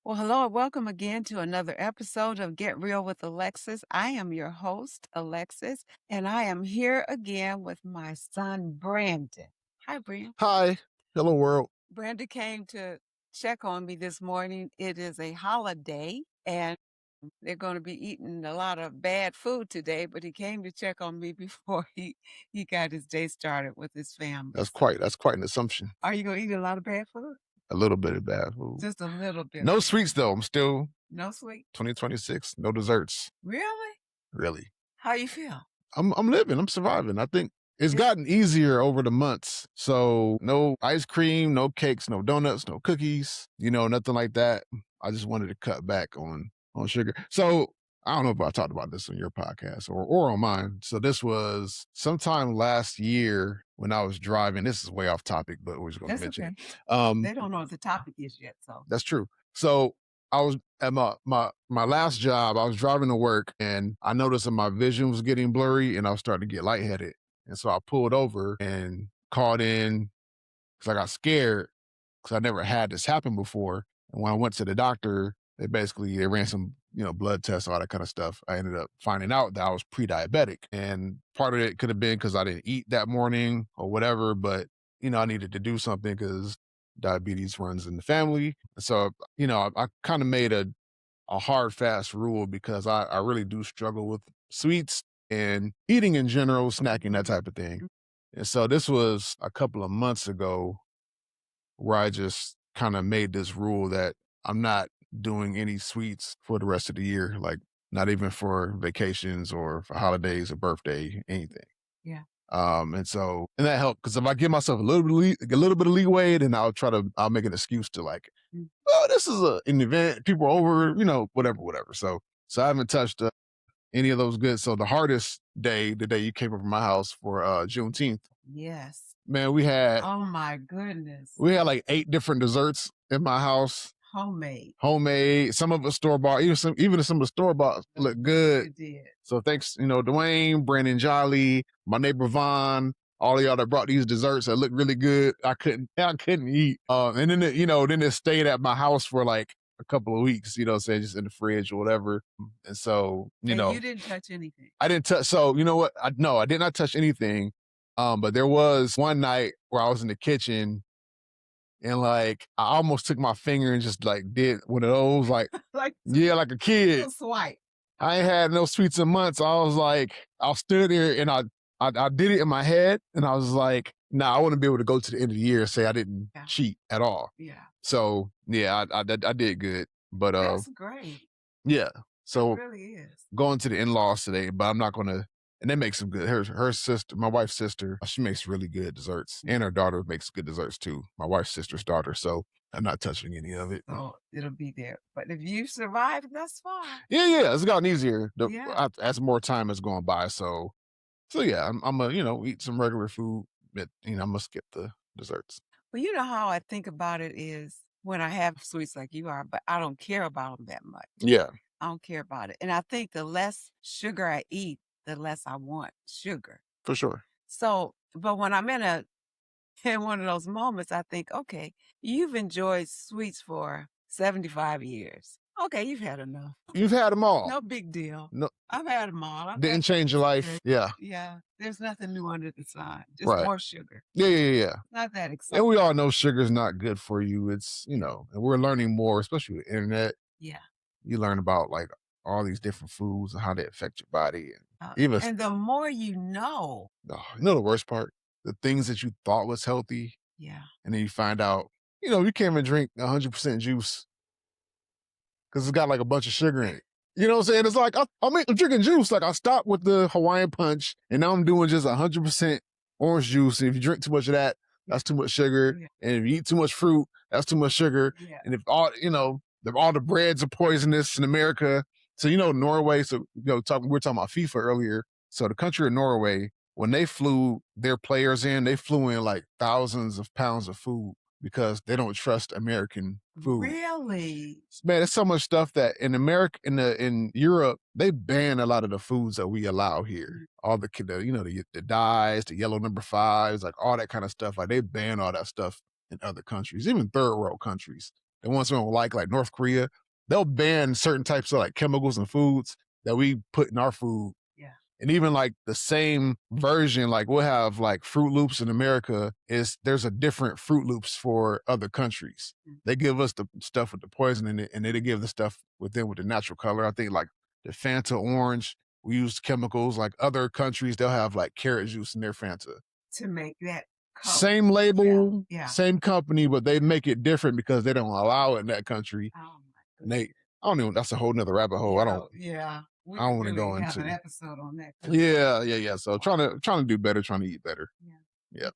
Well, hello and welcome again to another episode of Get Real with Alexis. I am your host, Alexis, and I am here again with my son, Brandon. Hi, Brandon. Hi. Hello, world. Brandon came to check on me this morning. It is a holiday, and they're going to be eating a lot of bad food today, but he came to check on me before he got his day started with his family. That's So, quite an assumption. are you going to eat a lot of bad food? A little bit of bad food. Just a little bit. No sweets though. I'm still No sweet. 2026. No desserts. Really? Really. How you feel? I'm living. I'm surviving. I think it's Yeah. gotten easier over the months. So no ice cream, no cakes, no donuts, no cookies, nothing like that. I just wanted to cut back on sugar. So I don't know if I talked about this on your podcast or on mine. So this was sometime last year when I was driving. This is way off topic, but we're just going to That's mention okay. it. They don't know what the topic is yet, so. That's true. So I was at my last job. I was driving to work, and I noticed that my vision was getting blurry, and I was starting to get lightheaded. And so I pulled over and called in because I got scared because I never had this happen before. And when I went to the doctor, they ran some blood tests, all that kind of stuff. I ended up finding out that I was pre-diabetic, and part of it could have been because I didn't eat that morning or whatever. But I needed to do something because diabetes runs in the family. So I kind of made a hard fast rule because I really do struggle with sweets and eating in general, snacking, that type of thing. And so this was a couple of months ago where I just kind of made this rule that I'm not doing any sweets for the rest of the year, like not even for vacations or for holidays or birthday, anything. Yeah. And that helped because if I give myself a little bit of leeway, then I'll make an excuse to like, Mm. oh, this is an event, people are over, whatever. So I haven't touched any of those goods. So the hardest day, the day you came over my house for Juneteenth, Yes. man, we had Oh my goodness. like 8 different desserts in my house. Homemade. Homemade, some of it store bought, even some of the store bought look good. You did. So thanks, Dwayne, Brandon Jolly, my neighbor Vaughn, all of y'all that brought these desserts that look really good. I couldn't eat. And then then it stayed at my house for like a couple of weeks, say just in the fridge or whatever. And so, And you didn't touch anything. I didn't touch. So you know what? I did not touch anything. But there was one night where I was in the kitchen and like I almost took my finger and just like did one of those like Like like a kid. a swipe. I ain't had no sweets in months. I was like, I stood there and I did it in my head and I was like, nah, I want to be able to go to the end of the year and say I didn't cheat at all. Yeah. So yeah, I did good. But That's great. yeah. So It really is. going to the in-laws today, but I'm not gonna. And they make some good. Her sister, my wife's sister, she makes really good desserts, and her daughter makes good desserts too. My wife's sister's daughter. So I'm not touching any of it. So it'll be there. But if you survive, that's fine. Yeah, it's gotten easier Yeah. as more time has gone by. So yeah, I'm gonna eat some regular food, but I'm gonna skip the desserts. Well, you know how I think about it is when I have sweets like you are, but I don't care about them that much. Yeah, I don't care about it. And I think the less sugar I eat, the less I want sugar. for sure. So, but when I'm in one of those moments, I think, okay, you've enjoyed sweets for 75 years. Okay, you've had enough. You've had them all. No big deal. No, I've had them all. I've didn't had change your life. sugar. Yeah, Yeah, there's nothing new under the sun. Just right. more sugar. Yeah. Not that And exciting. we all know sugar's not good for you. It's and we're learning more, especially with the internet. Yeah. You learn about like all these different foods and how they affect your body, and even And the more you know. the worst part, the things that you thought was healthy, Yeah. and then you find out, you can't even drink 100% juice because it's got like a bunch of sugar in it. You know what I'm saying? It's like I'm drinking juice. Like I stopped with the Hawaiian Punch, and now I'm doing just 100% orange juice. And if you drink too much of that, that's too much sugar. Yeah. And if you eat too much fruit, that's too much sugar. Yeah. And if all the breads are poisonous in America. So Norway. So we were talking about FIFA earlier. So the country of Norway, when they flew their players in, they flew in like thousands of pounds of food because they don't trust American food. Really? Man, there's so much stuff that in America, in Europe, they ban a lot of the foods that we allow here. All the dyes, the yellow number fives, like all that kind of stuff. Like they ban all that stuff in other countries, even third world countries. the ones we don't like North Korea, they'll ban certain types of like chemicals and foods that we put in our food. Yeah. And even like the same version, like we'll have like Fruit Loops in America, there's a different Fruit Loops for other countries. They give us the stuff with the poison in it, and they give the stuff with them with the natural color. I think like the Fanta orange, we use chemicals. Like other countries, they'll have like carrot juice in their Fanta. To make that color. Same label, Yeah. same company, but they make it different because they don't allow it in that country. Oh my And I don't even, that's a whole nother rabbit hole. Yeah. I don't want to go have into. an episode on that. Yeah. So trying to do better, trying to eat better. Yeah. Yep.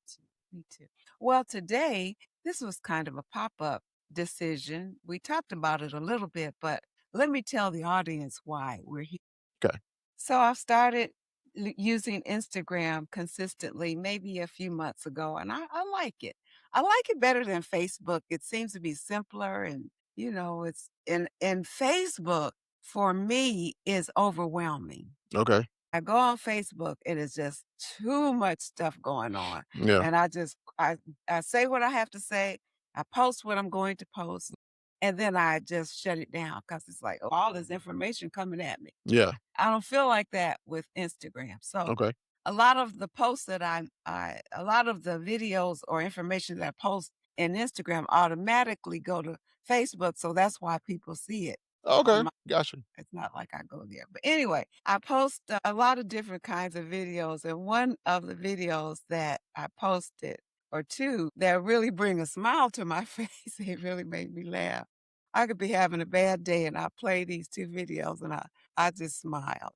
Me too. Well, today, this was kind of a pop-up decision. We talked about it a little bit, but let me tell the audience why we're here. Okay. So I've started using Instagram consistently, maybe a few months ago, and I like it. I like it better than Facebook. It seems to be simpler, and it's in Facebook for me is overwhelming. Okay. I go on Facebook, it is just too much stuff going on. Yeah. And I say what I have to say, I post what I'm going to post, and then I just shut it down because it's like all this information coming at me. Yeah. I don't feel like that with Instagram. So Okay. a lot of the posts that a lot of the videos or information that I post in Instagram automatically go to Facebook. So that's why people see it. Okay. Gotcha. It's not like I go there. But anyway, I post a lot of different kinds of videos. And one of the videos that I posted, or two, that really bring a smile to my face, it really made me laugh. I could be having a bad day and I play these two videos and I just smile,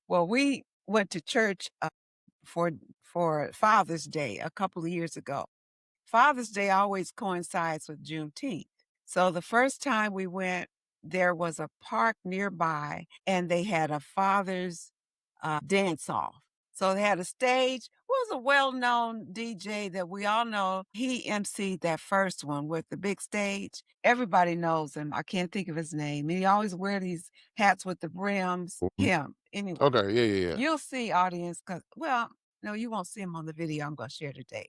Well, we went to church for Father's Day a couple of years ago. Father's Day always coincides with Juneteenth. So the first time we went, there was a park nearby and they had a father's dance off. So they had a stage. Was a well-known DJ that we all know. He emceed that first one with the big stage. Everybody knows him. I can't think of his name. He always wear these hats with the brims. Him. Anyway. Okay. Yeah. You'll see, audience, no, you won't see him on the video I'm going to share today.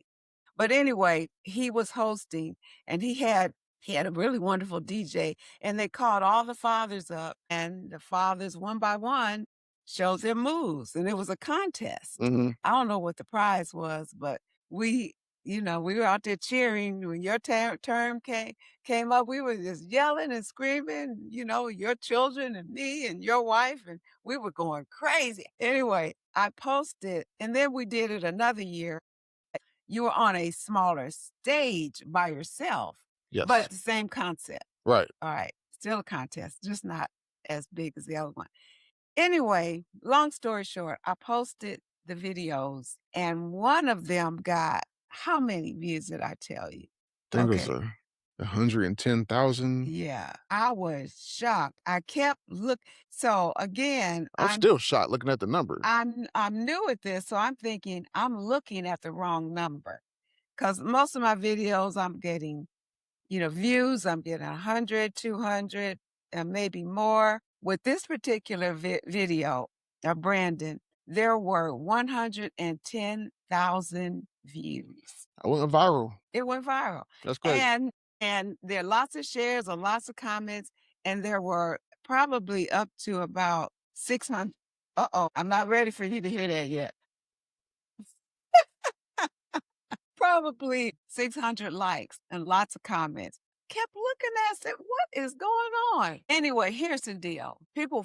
But anyway, he was hosting and he had a really wonderful DJ, and they called all the fathers up, and the fathers one by one showed their moves, and it was a contest. Mm-hmm. I don't know what the prize was, but we were out there cheering when your term came up. We were just yelling and screaming, your children and me and your wife, and we were going crazy. Anyway, I posted, and then we did it another year. You were on a smaller stage by yourself. Yes. But the same concept. Right. All right. Still a contest, just not as big as the other one. Anyway, long story short, I posted the videos and one of them got, how many views did I tell you? I think it was 110,000. Yeah. I was shocked. I kept so again, I'm still shocked looking at the number. I'm new at this, so I'm thinking I'm looking at the wrong number. Because most of my videos I'm getting views, I'm getting 100, 200, and maybe more. With this particular video of Brandon, there were 110,000 views. I went viral. It went viral. That's great. And there are lots of shares and lots of comments, and there were probably up to about 600. I'm not ready for you to hear that yet. Probably 600 likes and lots of comments. Kept looking at it, said, what is going on? Anyway, here's the deal. People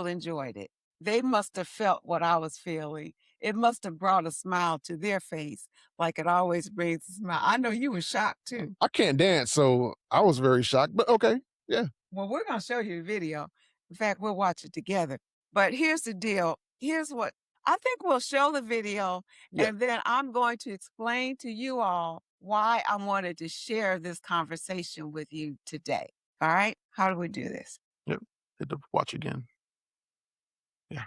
enjoyed it. They must have felt what I was feeling. It must have brought a smile to their face, like it always brings a smile. I know you were shocked too. I can't dance, so I was very shocked, but okay. Yeah. Well, we're going to show you the video. In fact, we'll watch it together. But here's the deal. Here's what I think we'll show the video, and then I'm going to explain to you all why I wanted to share this conversation with you today. All right? How do we do this? Yep. Hit the watch again. Yeah.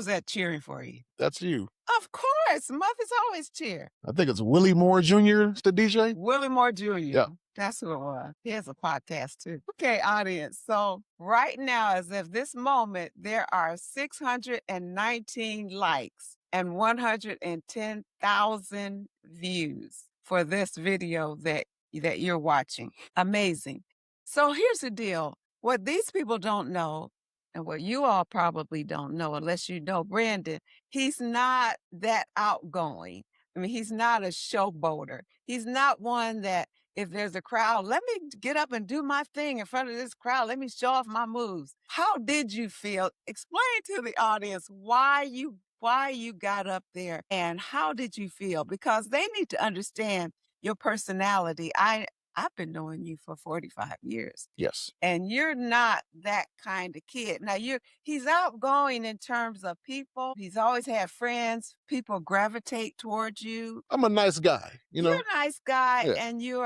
was that cheering for you? That's you. Of course, mothers always cheer. I think it's Willie Moore Jr. is the DJ. Willie Moore Jr. Yeah. That's who it was. He has a podcast too. Okay, audience. So right now, as of this moment, there are 619 likes and 110,000 views for this video that you're watching. Amazing. So here's the deal. What these people don't know, and what you all probably don't know, unless you know Brandon, he's not that outgoing. I mean, he's not a showboater. He's not one that if there's a crowd, let me get up and do my thing in front of this crowd. Let me show off my moves. How did you feel? Explain to the audience why you got up there and how did you feel? Because they need to understand your personality. I've been knowing you for 45 years. Yes. And you're not that kind of kid. Now he's outgoing in terms of people. He's always had friends. People gravitate towards you. I'm a nice guy, you know. You're a nice guy, Yeah. and you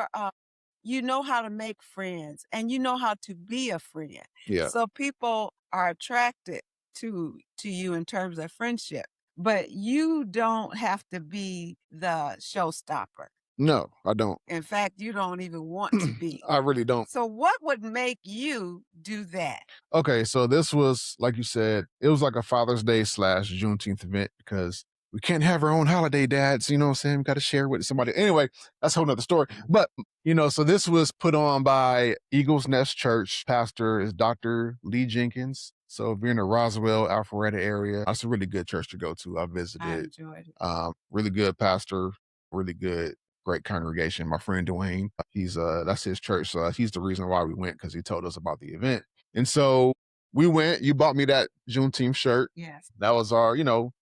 know how to make friends, and you know how to be a friend. Yeah. So people are attracted to you in terms of friendship. But you don't have to be the showstopper. No, I don't. In fact, you don't even want to be. I really don't. So what would make you do that? Okay, so this was, like you said, it was like a Father's Day / Juneteenth event because we can't have our own holiday, dads. You know what I'm saying? We got to share with somebody. Anyway, that's a whole nother story. But, so this was put on by Eagles Nest Church. Pastor is Dr. Lee Jenkins. So if you're in the Roswell, Alpharetta area, that's a really good church to go to. I visited. I enjoyed it. Really good pastor, really good. Great congregation. My friend Dwayne, that's his church. So he's the reason why we went because he told us about the event. And so we went. You bought me that Juneteenth shirt. Yes. That was our, I think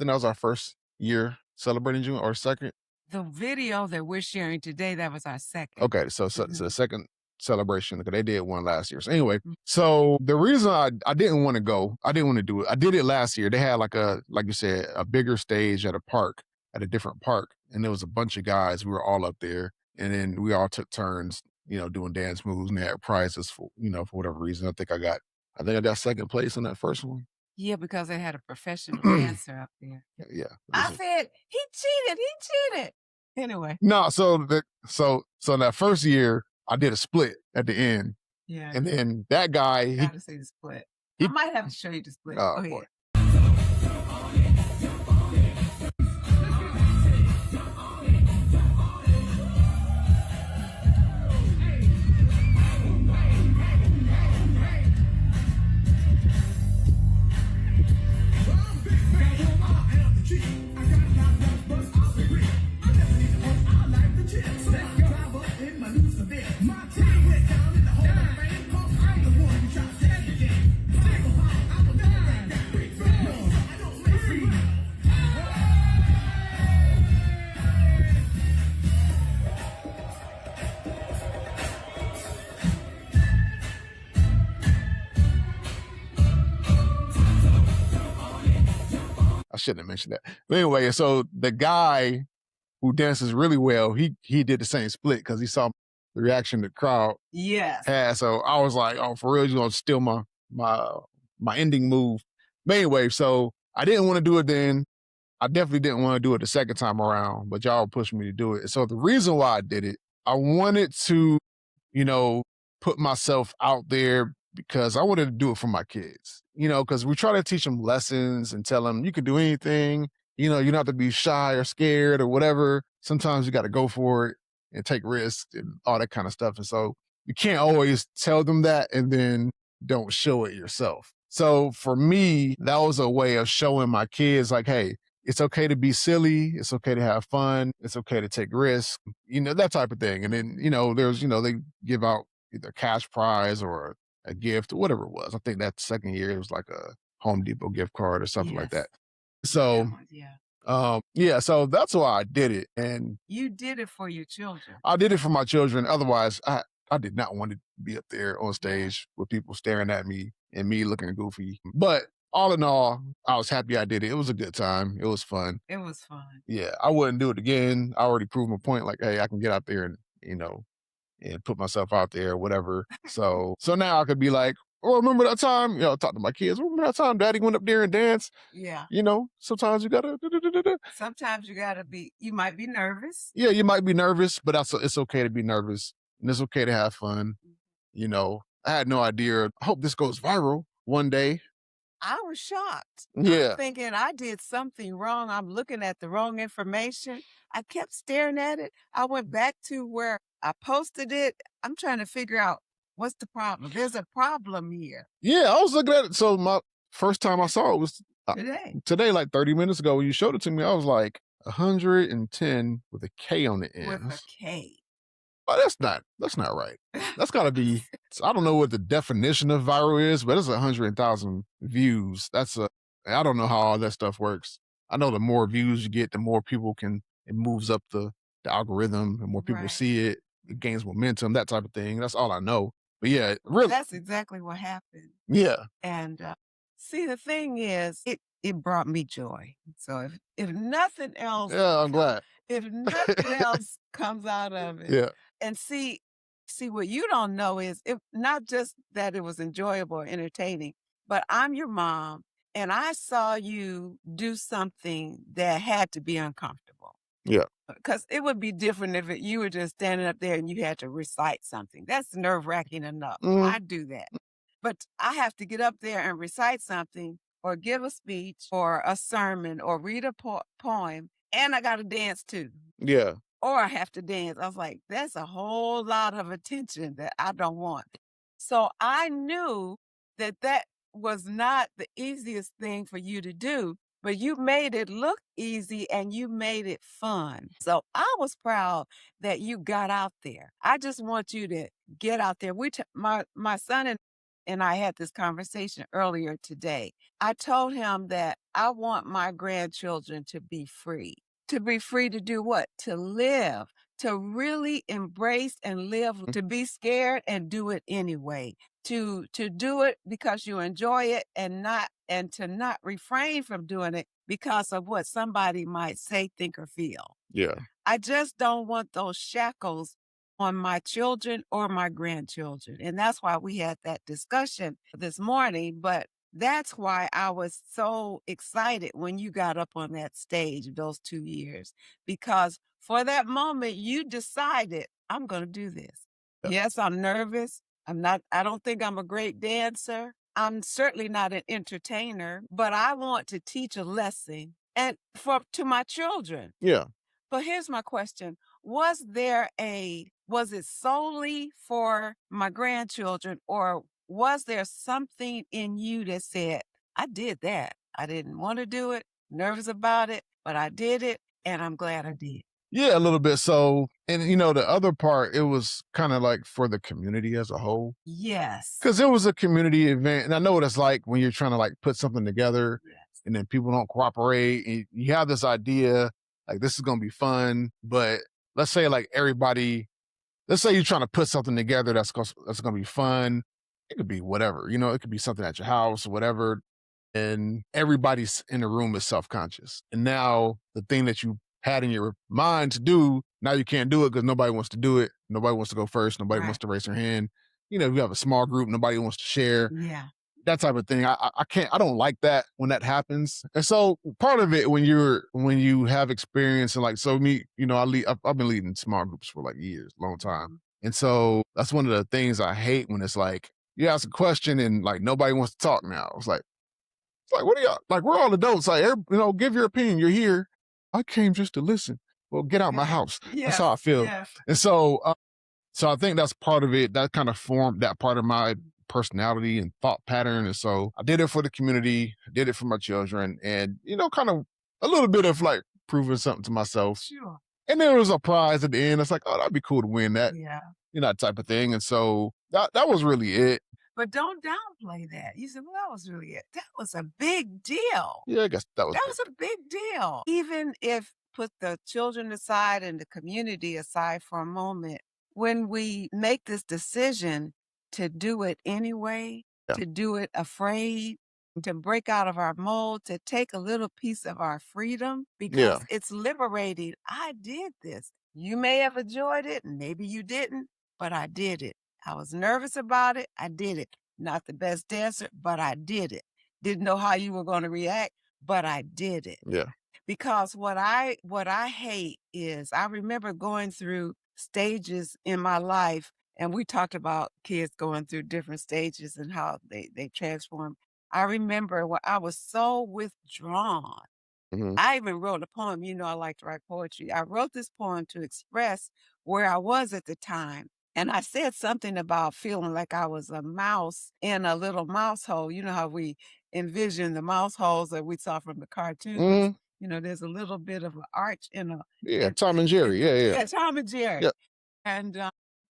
that was our first year celebrating June or second. The video that we're sharing today, that was our second. Okay, so the second celebration because they did one last year. So anyway, so the reason I didn't want to go, I didn't want to do it. I did it last year. They had like you said, a bigger stage at a park. At a different park, and there was a bunch of guys. We were all up there, and then we all took turns, doing dance moves, and they had prizes for whatever reason. I think I got second place in that first one. Yeah, because they had a professional dancer up there. Yeah. I said he cheated. Anyway. No, so in that first year, I did a split at the end. Yeah. And then that guy, got to see the split. I might have to show you the split. Oh, Go ahead. boy. I shouldn't have mentioned that. But anyway, so the guy who dances really well, he did the same split because he saw the reaction the crowd had. So I was like, oh, for real, you're gonna steal my ending move. But anyway, so I didn't want to do it then. I definitely didn't want to do it the second time around, but y'all pushed me to do it. So the reason why I did it, I wanted to, put myself out there because I wanted to do it for my kids, because we try to teach them lessons and tell them you can do anything, you don't have to be shy or scared or whatever. Sometimes you got to go for it and take risks and all that kind of stuff. And so you can't always tell them that and then don't show it yourself. So for me, that was a way of showing my kids like, hey, it's okay to be silly. It's okay to have fun. It's okay to take risks, that type of thing. And then, there's, they give out either cash prize or a gift or whatever it was. I think that second year it was like a Home Depot gift card or something like that. So, so that's why I did it. And you did it for your children. I did it for my children. Otherwise, I did not want to be up there on stage with people staring at me and me looking goofy. But all in all, I was happy I did it. It was a good time. It was fun. It was fun. Yeah, I wouldn't do it again. I already proved my point. Like, hey, I can get out there and, and put myself out there or whatever. So now I could be like, Well, remember that time? You know, I talk to my kids. Remember that time Daddy went up there and danced? Yeah. You know, sometimes you gotta. Sometimes you gotta be you might be nervous. Yeah, you might be nervous, but it's okay to be nervous, and it's okay to have fun. You know, I had no idea. I hope this goes viral one day. I was shocked. I'm Yeah, thinking I did something wrong. I'm looking at the wrong information. I kept staring at it. I went back to where I posted it. I'm trying to figure out what's the problem. There's a problem here yeah. I was looking at it. So my first time I saw it was today today, like 30 minutes ago. When you showed it to me, I was like 110 with a K on the with end. a K. Oh, that's not right. That's gotta be I don't know what the definition of viral is, but it's 100,000 views. I don't know how all that stuff works. I know the more views you get, the more people can it moves up the algorithm, the more people Right. see it, it gains momentum, that type of thing. That's all I know. But yeah, really That's exactly what happened. yeah. And see, the thing is, it brought me joy. So if nothing else, Yeah, I'm glad. if nothing else comes out of it, Yeah. and see what you don't know is it not just that it was enjoyable or entertaining, but I'm your mom, and I saw you do something that had to be uncomfortable. Yeah. Because it would be different if you were just standing up there and you had to recite something. That's nerve-wracking enough. Mhm. I do that. But I have to get up there and recite something or give a speech or a sermon or read a poem, and I gotta dance too, Yeah. or I have to dance. I was like, "That's a whole lot of attention that I don't want." So I knew that that was not the easiest thing for you to do, but you made it look easy and you made it fun. So I was proud that you got out there. I just want you to get out there. My son and I had this conversation earlier today. I told him that I want my grandchildren to be free. To be free to do what? To live, to really embrace and live, to be scared and do it anyway. To do it because you enjoy it and to not refrain from doing it because of what somebody might say, think, or feel. Yeah. I just don't want those shackles on my children or my grandchildren. And that's why we had that discussion this morning. But that's why I was so excited when you got up on that stage those 2 years, because for that moment, you decided, I'm going to do this. Yeah. Yes, I'm nervous. I don't think I'm a great dancer. I'm certainly not an entertainer, but I want to teach a lesson and to my children. Yeah. But here's my question. Was it solely for my grandchildren, or was there something in you that said, I did that. I didn't want to do it, nervous about it, but I did it and I'm glad I did. Yeah, a little bit. So, and you know, the other part, it was kind of like for the community as a whole. Yes. Because it was a community event, and I know what it's like when you're trying to like put something together, Yes. and then people don't cooperate, and you have this idea like this is gonna be fun, but let's say like everybody, let's say you're trying to put something together that's gonna be fun. It could be whatever, you know, it could be something at your house or whatever, and everybody's in the room is self conscious, and now the thing that you had in your mind to do, now you can't do it because nobody wants to do it. Nobody wants to go first. Nobody wants Right. to raise their hand. You know, if you have a small group, nobody wants to share Yeah. that type of thing. I can't. I don't like that when that happens. And so part of it when you have experience and like so me, you know, I've been leading small groups for like years, long time, Mhm. and so that's one of the things I hate when it's like you ask a question and like nobody wants to talk now. It's like, what are y'all like? We're all adults. Like, you know, give your opinion. You're here. I came just to listen. Well, get out my Yeah. house. That's Yes. how I feel. Yes. And so I think that's part of it. That kind of formed that part of my personality and thought pattern. And so I did it for the community, I did it for my children, and you know, kind of a little bit of like proving something to myself. Sure. And there was a prize at the end. It's like, oh, that'd be cool to win that, Yeah. you know, that type of thing. And so that was really it. But don't downplay that. You said, well, that was really it. That was a big deal. Yeah, I guess that was That it. was a big deal. Even if put the children aside and the community aside for a moment, when we make this decision to do it anyway, Yeah. to do it afraid, to break out of our mold, to take a little piece of our freedom Yeah. because it's liberating. I did this. You may have enjoyed it, maybe you didn't, but I did it. I was nervous about it. I did it. Not the best dancer, but I did it. Didn't know how you were gonna react, but I did it. Yeah. Because what I hate is I remember going through stages in my life, and we talked about kids going through different stages and how they transform. I remember when I was so withdrawn. Mhm. I even wrote a poem. You know, I like to write poetry. I wrote this poem to express where I was at the time. And I said something about feeling like I was a mouse in a little mouse hole. You know how we envision the mouse holes that we saw from the cartoons. Mhm. You know, there's a little bit of an arch in a Yeah, Tom and Jerry. Yeah, yeah. yeah, Tom and Jerry. Yeah. And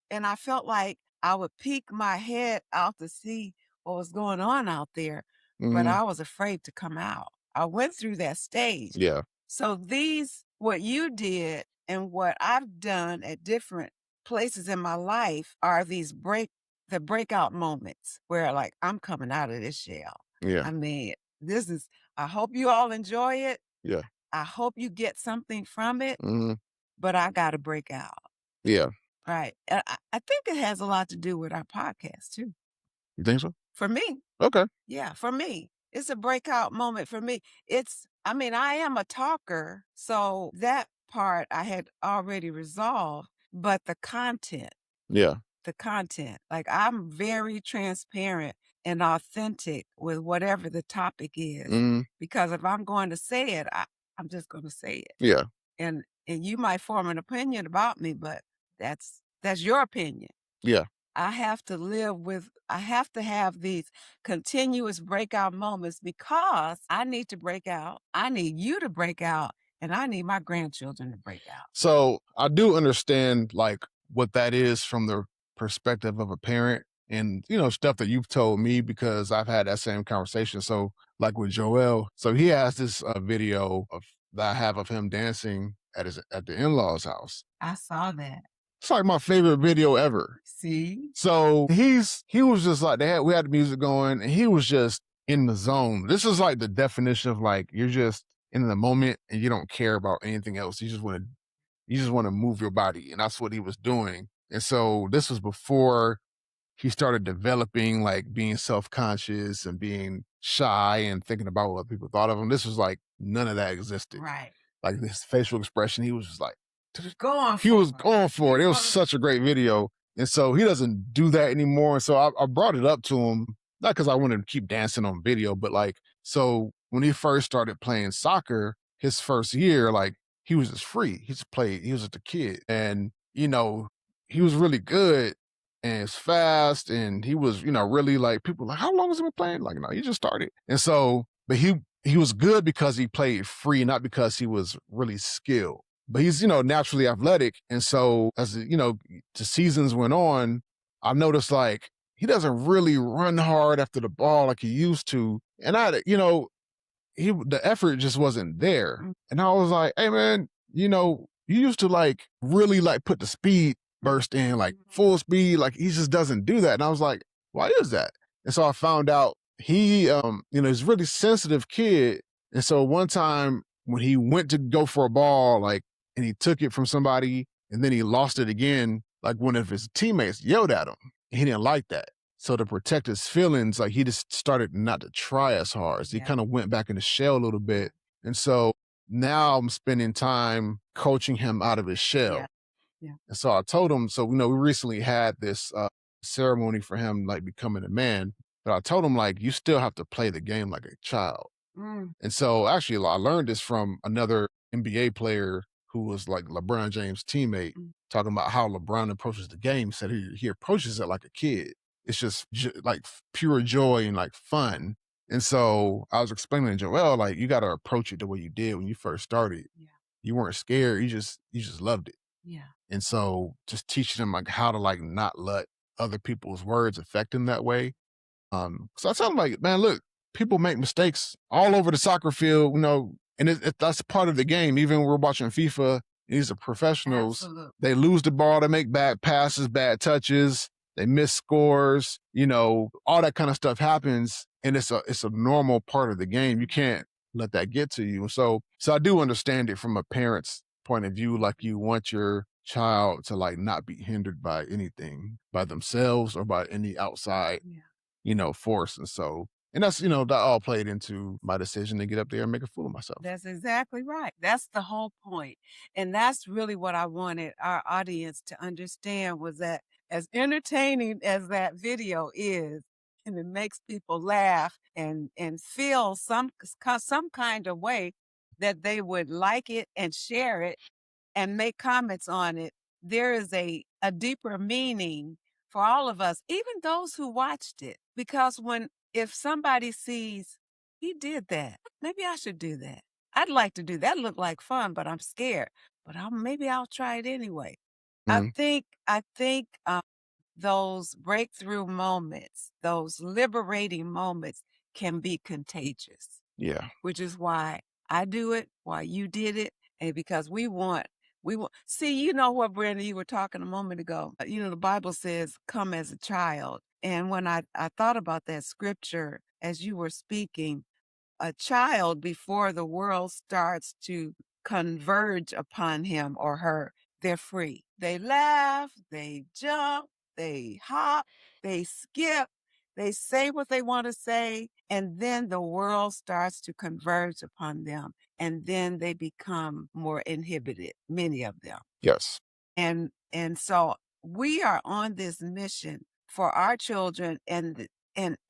and I felt like I would peek my head out to see what was going on out there, but Mhm. I was afraid to come out. I went through that stage. Yeah. So these what you did and what I've done at different places in my life are these breakout moments where like I'm coming out of this shell. Yeah. I mean, this is I hope you all enjoy it. Yeah. I hope you get something from it, Mhm. but I got to break out. Yeah. Right. And I think it has a lot to do with our podcast too. You think so? For me, Okay. yeah, for me. It's a breakout moment for me. I mean, I am a talker, so that part I had already resolved, but Yeah. like I'm very transparent and authentic with whatever the topic is. Mhm. Because if I'm going to say it, I'm just going to say it. Yeah. And you might form an opinion about me, but that's your opinion. Yeah. I have to have these continuous breakout moments because I need to break out. I need you to break out and I need my grandchildren to break out. So I do understand like what that is from the perspective of a parent and stuff that you've told me because I've had that same conversation. So like with Joel, so he has this video of that I have of him dancing at the in-laws house. I saw that. It's like my favorite video ever. See? So he was just like we had the music going and he was just in the zone. This is like the definition of like you're just in the moment and you don't care about anything else. You just want to move your body. And that's what he was doing. And so this was before he started developing like being self-conscious and being shy and thinking about what people thought of him. This was like none of that existed. Right. Like this facial expression, he was just like Going he was for it. going for it. It was such a great video. And so he doesn't do that anymore. And so I brought it up to him, not because I wanted to keep dancing on video, but like, so when he first started playing soccer, his first year, like he was just free. He was just a kid. And, he was really good and it's fast. And he was, really like people like, how long has he been playing? Like, no, he just started. And so, but he was good because he played free, not because he was really skilled. But he's, naturally athletic. And so as, the seasons went on, I noticed like he doesn't really run hard after the ball like he used to. And the effort just wasn't there. Mm. And I was like, hey man, you used to like really like put the speed burst in like full speed. Like he just doesn't do that. And I was like, why is that? And so I found out he's a really sensitive kid. And so one time when he went to go for a ball, like, and he took it from somebody and then he lost it again, like one of his teammates yelled at him. He didn't like that. So to protect his feelings, like he just started not to try as hard. So he Yeah. kind of went back in the shell a little bit. And so now I'm spending time coaching him out of his shell. Yeah. Yeah. And so I told him, so, we recently had this ceremony for him, like becoming a man. But I told him, like, you still have to play the game like a child. Mm. And so actually, I learned this from another NBA player who was like LeBron James' teammate, Mm. talking about how LeBron approaches the game. He said he approaches it like a kid. It's just like pure joy and like fun. And so I was explaining to Joel, like, you got to approach it the way you did when you first started. Yeah. You weren't scared. You just loved it. Yeah. And so just teaching him like how to like not let other people's words affect him that way. So I tell him like, man, look, people make mistakes all over the soccer field, and that's part of the game. Even when we're watching FIFA, these are professionals. Absolutely. They lose the ball, they make bad passes, bad touches, they miss scores, all that kind of stuff happens. And it's a normal part of the game. You can't let that get to you. So I do understand it from a parent's point of view. Like you want your child to like not be hindered by anything, by themselves or by any outside Yeah. force. And so, and that's, that all played into my decision to get up there and make a fool of myself. That's exactly right. That's the whole point. And that's really what I wanted our audience to understand was that as entertaining as that video is, and it makes people laugh and feel some kind of way that they would like it and share it and make comments on it, there is a deeper meaning for all of us, even those who watched it. Because if somebody sees, he did that, maybe I should do that. I'd like to do that. Look like fun, but I'm scared. But maybe I'll try it anyway. Mhm. I think those breakthrough moments, those liberating moments, can be contagious, Yeah. which is why I do it, why you did it, and because we want see, you know what, Brenda, you were talking a moment ago. The Bible says, come as a child. And when I thought about that scripture as you were speaking, a child before the world starts to converge upon him or her, they're free. They laugh, they jump, they hop, they skip, they say what they want to say, and then the world starts to converge upon them, and then they become more inhibited, many of them. Yes. And so we are on this mission for our children and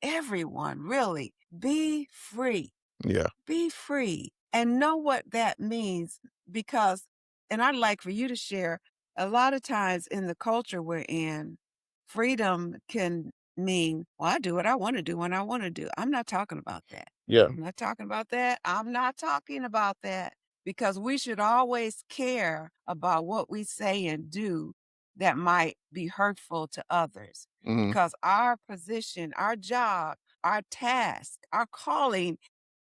everyone, really. Be free, Yeah. be free, and know what that means. Because, and I'd like for you to share, a lot of times in the culture we're in, freedom can mean, well, I do what I want to do when I want to do. I'm not talking about that. Yeah. I'm not talking about that. I'm not talking about that, because we should always care about what we say and do that might be hurtful to others. Hmm. Because our position, our job, our task, our calling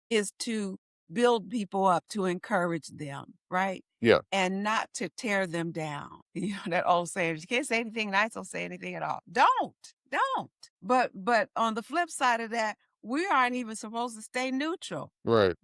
is to build people up, to encourage them, right? Yeah. And not to tear them down. That old saying, if you can't say anything nice, don't say anything at all. Don't. But on the flip side of that, we aren't even supposed to stay neutral. Right.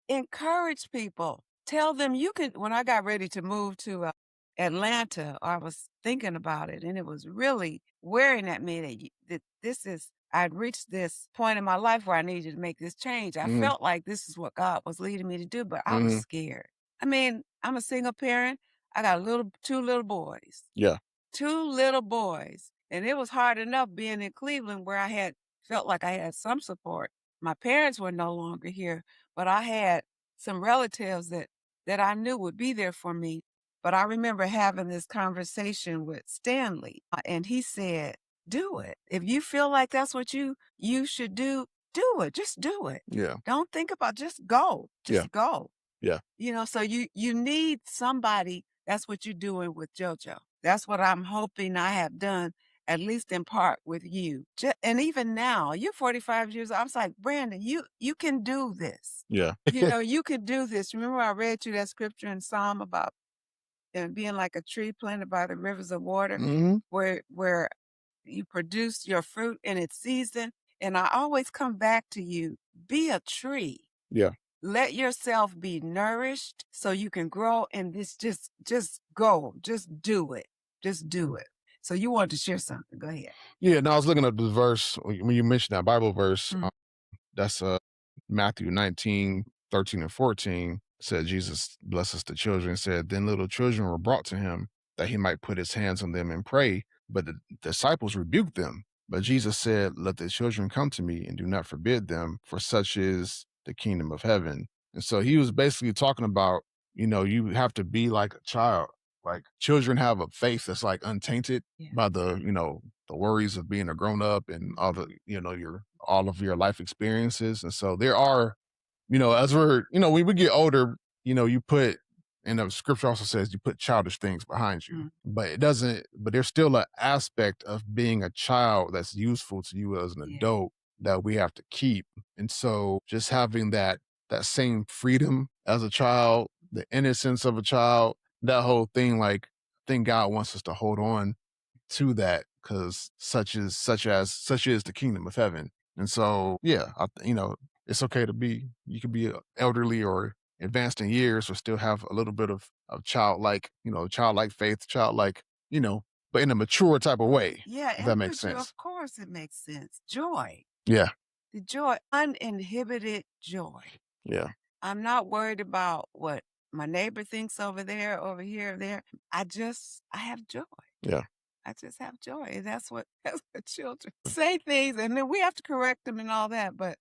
Encourage people. Tell them you can. When I got ready to move to Atlanta, I was thinking about it, and it was really wearing at me that this is. I'd reached this point in my life where I needed to make this change. I Hmm. felt like this is what God was leading me to do, but I was Hmm. scared. I mean, I'm a single parent. I got two little boys. Yeah. 2 little boys, and it was hard enough being in Cleveland where I had felt like I had some support. My parents were no longer here, but I had some relatives that I knew would be there for me. But I remember having this conversation with Stanley, and he said, "Do it. If you feel like that's what you should do it. Just do it. Yeah. Don't think about just go. Yeah. Just go." Yeah. So you need somebody. That's what you're doing with JoJo. That's what I'm hoping I have done, at least in part with you. And even now, you're 45 years old. I was like, Brandon, you can do this. Yeah. You can do this. Remember, I read you that scripture in Psalm about being like a tree planted by the rivers of water, Hmm. where you produce your fruit in its season. And I always come back to you. Be a tree. Yeah. Let yourself be nourished so you can grow, and this just go. Just do it. Just do it. So you want to share something. Go ahead. Yeah. Now I was looking at this verse when you mentioned that Bible verse. Mm. That's Matthew 19:13 and 14 said Jesus blesses the children, said, then little children were brought to him that he might put his hands on them and pray. But the disciples rebuked them. But Jesus said, let the children come to me and do not forbid them, for such is the kingdom of heaven. And so he was basically talking about, you have to be like a child. Like children have a faith that's like untainted Yeah. by the worries of being a grown up and all the, all of your life experiences. And so there are, as we're, when we get older, you put, and the scripture also says you put childish things behind you, Mm. but it doesn't, but there's still an aspect of being a child that's useful to you as an Yeah. adult that we have to keep. And so just having that same freedom as a child, the innocence of a child, that whole thing, like, I think God wants us to hold on to that because such is the kingdom of heaven. And so, yeah, it's okay to be. You can be elderly or advanced in years, or still have a little bit of childlike, childlike faith, childlike, but in a mature type of way, Yeah, if that and makes with you, sense. of course it makes sense. Joy. Yeah, The joy, uninhibited joy. yeah, I'm not worried about what my neighbor thinks over there, over here, there. I have joy. yeah. I just have joy. And that's what that's what children say things, and then we have to correct them and all that. But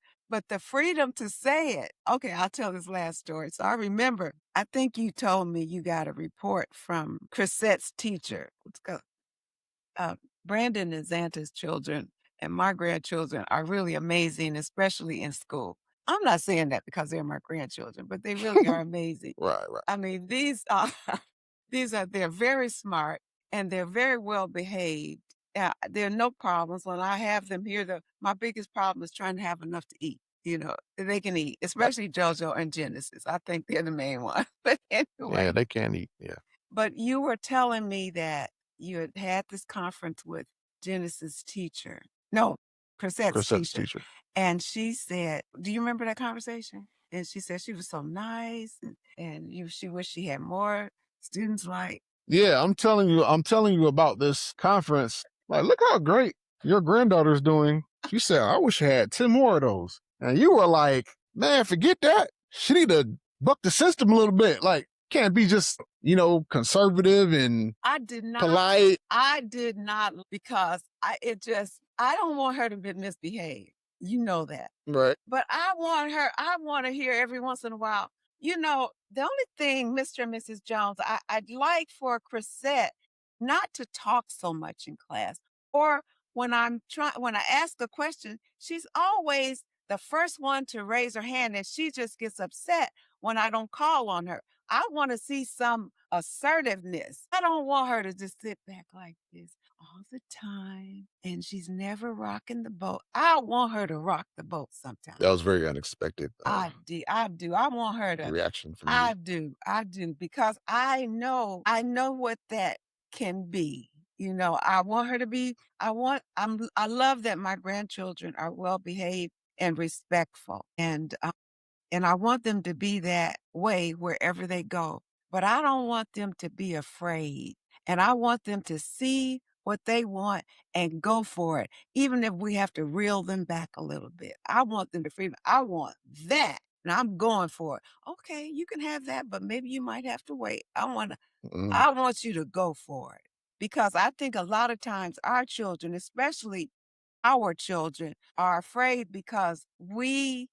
the freedom to say it. Okay, I'll tell this last story. So I remember, I think you told me you got a report from Chrisette's teacher. uh, Brandon and Xanta's children and my grandchildren are really amazing, especially in school. I'm not saying that because they're my grandchildren, but they really are amazing. Right, right. I mean, these are they're very smart and they're very well behaved. There are no problems when I have them here. My biggest problem is trying to have enough to eat. They can eat, especially JoJo and Genesis. I think they're the main one. But Yeah, anyway, they can eat. Yeah. but you were telling me that you had this conference with Genesis' teacher. No, Cosette's Chrisette's teacher. teacher. And she said, do you remember that conversation? And she said she was so nice and she wished she had more students like. Yeah, I'm telling you about this conference. Like, look how great your granddaughter's doing. She said, I wish I had 10 more of those. And you were like, man, forget that. She need to buck the system a little bit. Like, can't be just, conservative and I did not polite. I did not because I don't want her to be misbehave. You know that. Right. But I want to hear every once in a while. The only thing, Mr. and Mrs. Jones, I'd like for Chrisette not to talk so much in class. Or when I ask a question, she's always the first one to raise her hand and she just gets upset when I don't call on her. I want to see some assertiveness. I don't want her to just sit back like this all the time and she's never rocking the boat. I want her to rock the boat sometimes. That was very unexpected I do. I want her to. reaction from you. I do because I know what that can be. I want her to be, I love that my grandchildren are well behaved and respectful. And I want them to be that way wherever they go. But I don't want them to be afraid. And I want them to see what they want and go for it, even if we have to reel them back a little bit. I want them to freedom. I want that. And I'm going for it. Okay, you can have that, but maybe you might have to wait. Mm, I want you to go for it. Because I think a lot of times our children, especially our children, are afraid because we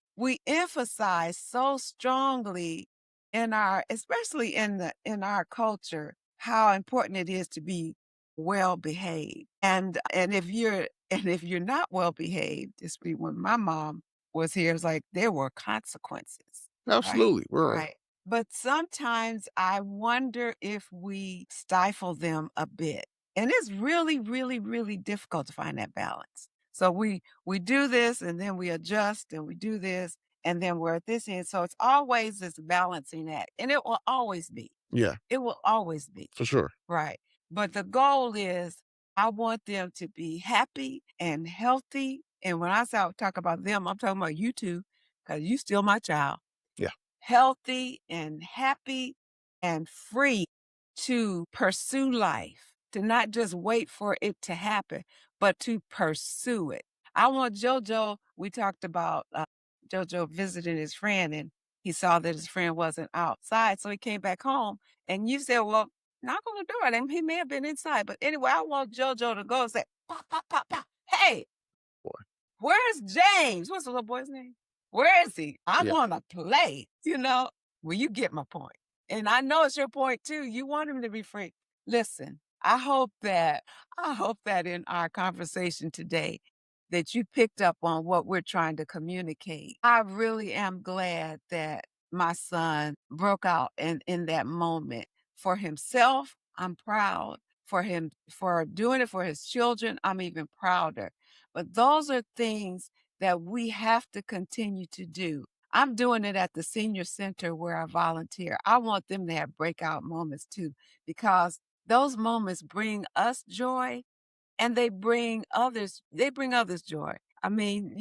emphasize so strongly in our, especially in our culture, how important it is to be well behaved. And if you're not well behaved, especially when my mom was here, it's like there were consequences. Right. absolutely. Right. Right. But sometimes I wonder if we stifle them a bit. And it's really, really, really difficult to find that balance. So we do this and then we adjust and we do this and then we're at this end. So it's always this balancing act. And it will always be. Yeah, It will always be. for sure. Right. But the goal is I want them to be happy and healthy. And when I say I talk about them, I'm talking about you too, because you still my child. Yeah. Healthy and happy and free to pursue life, to not just wait for it to happen, but to pursue it. I want JoJo, we talked about JoJo visiting his friend and he saw that his friend wasn't outside. So he came back home and you said, well, knock on the door. And he may have been inside. But anyway, I want JoJo to go and say, pop, pop, pop, pop. Hey, Boy. where's James? What's the little boy's name? Where is he? I Yeah. want to play. Well, you get my point. And I know it's your point too. You want him to be free. Listen, I hope that in our conversation today that you picked up on what we're trying to communicate. I really am glad that my son broke out in that moment for himself. I'm proud for him for doing it for his children. I'm even prouder. But those are things that we have to continue to do. I'm doing it at the senior center where I volunteer. I want them to have breakout moments too, because those moments bring us joy and they bring others joy. I mean,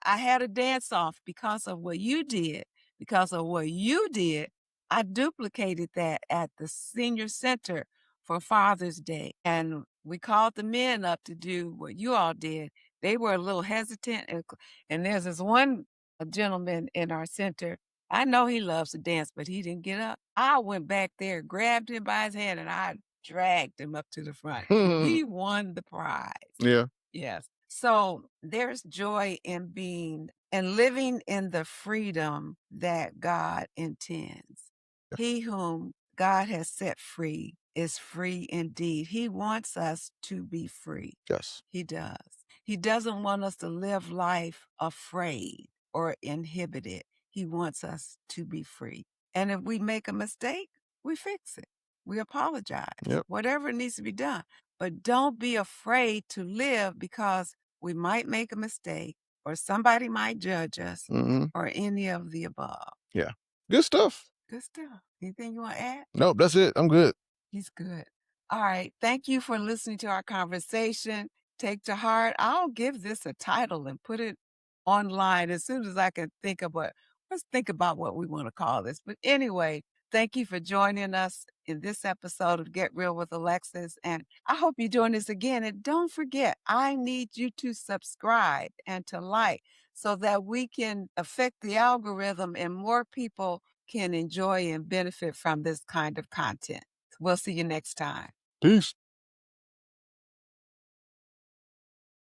I had a dance off because of what you did. Because of what you did, I duplicated that at the senior center for Father's Day. And we called the men up to do what you all did. They were a little hesitant, and there's this one gentleman in our center. I know he loves to dance, but he didn't get up. I went back there, grabbed him by his hand, and I dragged him up to the front. He won the prize. Yeah. Yes. So there's joy in being and living in the freedom that God intends. Yeah. He whom God has set free is free indeed. He wants us to be free. Yes. He does. He doesn't want us to live life afraid or inhibited. He wants us to be free. And if we make a mistake, we fix it. We apologize. Yep. Whatever needs to be done. But don't be afraid to live because we might make a mistake or somebody might judge us Mhm. or any of the above. Yeah. Good stuff. Good stuff. Anything you want to add? Nope, that's it. I'm good. He's good. All right. Thank you for listening to our conversation. Take to heart. I'll give this a title and put it online as soon as I can think of let's think about what we want to call this. But anyway, thank you for joining us in this episode of Get Real with Alexis. And I hope you join us again. And don't forget, I need you to subscribe and to like so that we can affect the algorithm and more people can enjoy and benefit from this kind of content. We'll see you next time. Peace.